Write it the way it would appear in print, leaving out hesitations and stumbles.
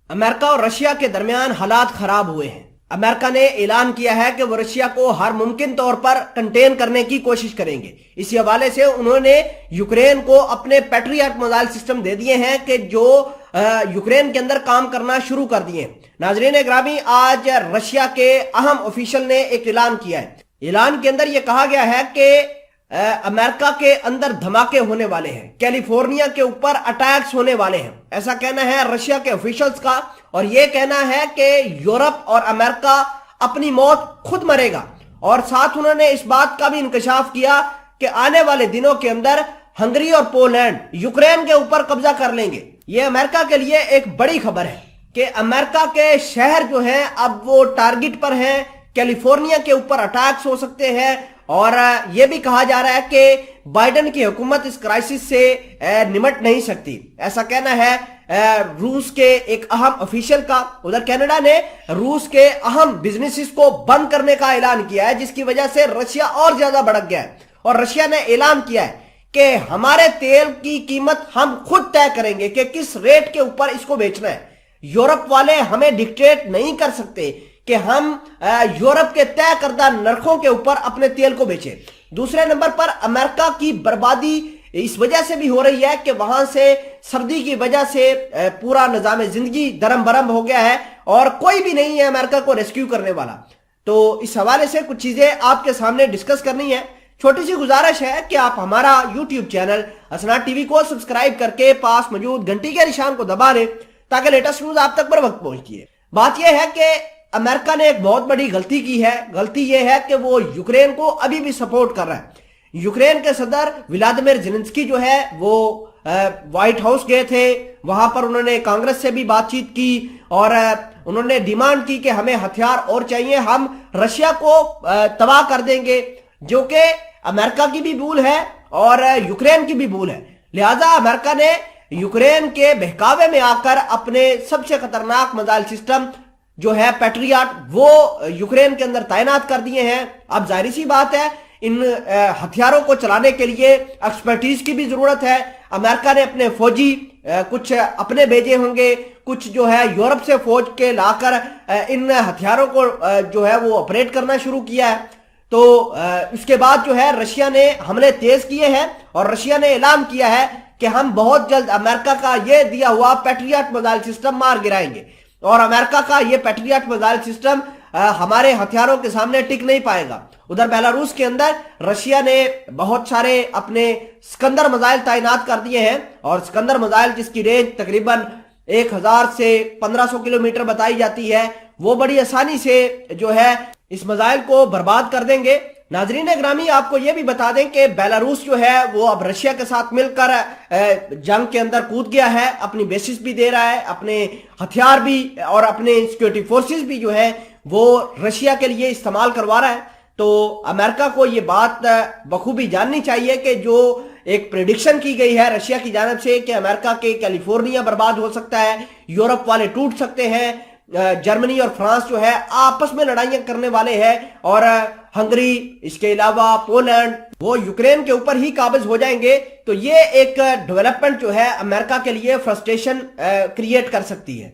امریکہ اور رشیا کے درمیان حالات خراب ہوئے ہیں۔ امریکہ نے اعلان کیا ہے کہ وہ رشیا کو ہر ممکن طور پر کنٹین کرنے کی کوشش کریں گے۔ اسی حوالے سے انہوں نے یوکرین کو اپنے پیٹریاٹ میزائل سسٹم دے دیے ہیں کہ جو یوکرین کے اندر کام کرنا شروع کر دیے ہیں۔ ناظرین گرامی، آج رشیا کے اہم آفیشل نے ایک اعلان کیا ہے۔ اعلان کے اندر یہ کہا گیا ہے کہ امریکہ کے اندر دھماکے ہونے والے ہیں، کیلیفورنیا کے اوپر اٹیکس ہونے والے ہیں، ایسا کہنا ہے رشیا کے آفیشلز کا۔ اور یہ کہنا ہے کہ یورپ اور امریکہ اپنی موت خود مرے گا۔ اور ساتھ انہوں نے اس بات کا بھی انکشاف کیا کہ آنے والے دنوں کے اندر ہنگری اور پولینڈ یوکرین کے اوپر قبضہ کر لیں گے۔ یہ امریکہ کے لیے ایک بڑی خبر ہے کہ امریکہ کے شہر جو ہیں اب وہ ٹارگٹ پر ہیں، کیلیفورنیا کے اوپر اٹیکس ہو سکتے ہیں۔ اور یہ بھی کہا جا رہا ہے کہ بائیڈن کی حکومت اس کرائسس سے نمٹ نہیں سکتی، ایسا کہنا ہے روس کے ایک اہم آفیشل کا۔ ادھر کینیڈا نے روس کے اہم بزنسز کو بند کرنے کا اعلان کیا ہے، جس کی وجہ سے رشیا اور زیادہ بھڑک گیا ہے۔ اور رشیا نے اعلان کیا ہے کہ ہمارے تیل کی قیمت ہم خود طے کریں گے کہ کس ریٹ کے اوپر اس کو بیچنا ہے۔ یورپ والے ہمیں ڈکٹیٹ نہیں کر سکتے کہ ہم یورپ کے طے کردہ نرخوں کے اوپر اپنے تیل کو بیچیں۔ دوسرے نمبر پر امریکہ کی بربادی اس وجہ سے بھی ہو رہی ہے کہ وہاں سے سردی کی وجہ سے پورا نظام زندگی درم برم ہو گیا ہے اور کوئی بھی نہیں ہے امریکہ کو ریسکیو کرنے والا۔ تو اس حوالے سے کچھ چیزیں آپ کے سامنے ڈسکس کرنی ہے۔ چھوٹی سی گزارش ہے کہ آپ ہمارا یوٹیوب چینل اسناد ٹی وی کو سبسکرائب کر کے پاس موجود گھنٹی کے نشان کو دبا لیں تاکہ لیٹسٹ نیوز آپ تک بر وقت پہنچتی ہے۔ بات یہ ہے کہ امریکہ نے ایک بہت بڑی غلطی کی ہے۔ غلطی یہ ہے کہ وہ یوکرین کو ابھی بھی سپورٹ کر رہا ہے۔ یوکرین کے صدر ولادیمیر زیلنسکی جو ہے وہ وائٹ ہاؤس گئے تھے، وہاں پر انہوں نے کانگریس سے بھی بات چیت کی اور انہوں نے ڈیمانڈ کی کہ ہمیں ہتھیار اور چاہیے، ہم رشیا کو تباہ کر دیں گے، جو کہ امریکہ کی بھی بھول ہے اور یوکرین کی بھی بھول ہے۔ لہٰذا امریکہ نے یوکرین کے بہکاوے میں آ کر اپنے سب سے خطرناک میزائل سسٹم جو ہے پیٹریاٹ وہ یوکرین کے اندر تعینات کر دیے ہیں۔ اب ظاہری سی بات ہے ان ہتھیاروں کو چلانے کے لیے ایکسپرٹیز کی بھی ضرورت ہے۔ امریکہ نے اپنے فوجی کچھ اپنے بھیجے ہوں گے، کچھ جو ہے یورپ سے فوج کے لا کر ان ہتھیاروں کو جو ہے وہ آپریٹ کرنا شروع کیا ہے۔ تو اس کے بعد جو ہے رشیا نے حملے تیز کیے ہیں اور رشیا نے اعلان کیا ہے کہ ہم بہت جلد امریکہ کا یہ دیا ہوا پیٹریاٹ میزائل سسٹم مار گرائیں گے، اور امریکہ کا یہ پیٹریاٹ میزائل سسٹم ہمارے ہتھیاروں کے سامنے ٹک نہیں پائے گا۔ ادھر بیلاروس کے اندر رشیا نے بہت سارے اپنے سکندر میزائل تعینات کر دیے ہیں، اور سکندر میزائل جس کی رینج تقریباً 1000 سے 1500 کلومیٹر بتائی جاتی ہے، وہ بڑی آسانی سے جو ہے اس میزائل کو برباد کر دیں گے۔ ناظرین گرامی، آپ کو یہ بھی بتا دیں کہ بیلاروس جو ہے وہ اب رشیا کے ساتھ مل کر جنگ کے اندر کود گیا ہے، اپنی بیسز بھی دے رہا ہے، اپنے ہتھیار بھی اور اپنے سیکیورٹی فورسز بھی جو ہے وہ رشیا کے لیے استعمال کروا رہا ہے۔ تو امریکہ کو یہ بات بخوبی جاننی چاہیے کہ جو ایک پریڈکشن کی گئی ہے رشیا کی جانب سے کہ امریکہ کے کیلیفورنیا برباد ہو سکتا ہے، یورپ والے ٹوٹ سکتے ہیں، جرمنی اور فرانس جو ہے آپس میں لڑائیاں کرنے والے ہیں، اور ہنگری اس کے علاوہ پولینڈ وہ یوکرین کے اوپر ہی قابض ہو جائیں گے۔ تو یہ ایک ڈیولپمنٹ جو ہے امریکہ کے لیے فرسٹریشن کریٹ کر سکتی ہے۔